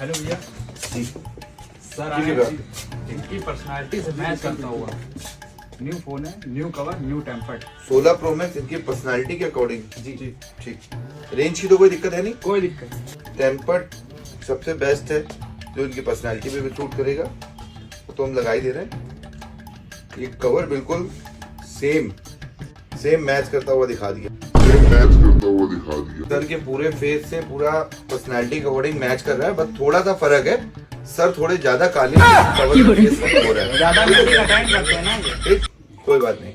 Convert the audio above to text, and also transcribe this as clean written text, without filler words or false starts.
Hello भैया जी sir, ठीक है आए इनकी पर्सनालिटी से मैच करता हुआ न्यू फोन है, new cover, new tempered. 16 pro max इनकी पर्सनालिटी के अकॉर्डिंग। जी जी, ठीक। रेंज की तो कोई दिक्कत है नहीं। कोई दिक्कत नहीं। टेम्पर्ड सबसे बेस्ट है जो इनकी पर्सनालिटी पे भी सूट करेगा, तो हम लगा ही दे रहे हैं। ये कवर बिल्कुल सेम मैच करता हुआ दिखा दिया। सर के पूरे फेस से पूरा पर्सनालिटी के अकॉर्डिंग मैच कर रहा है, बस थोड़ा सा फर्क है, सर थोड़े ज्यादा काले कवर फेस हो रहा है। ज्यादा मेहंदी का टाइम करते हैं ना ये। ठीक, कोई बात नहीं।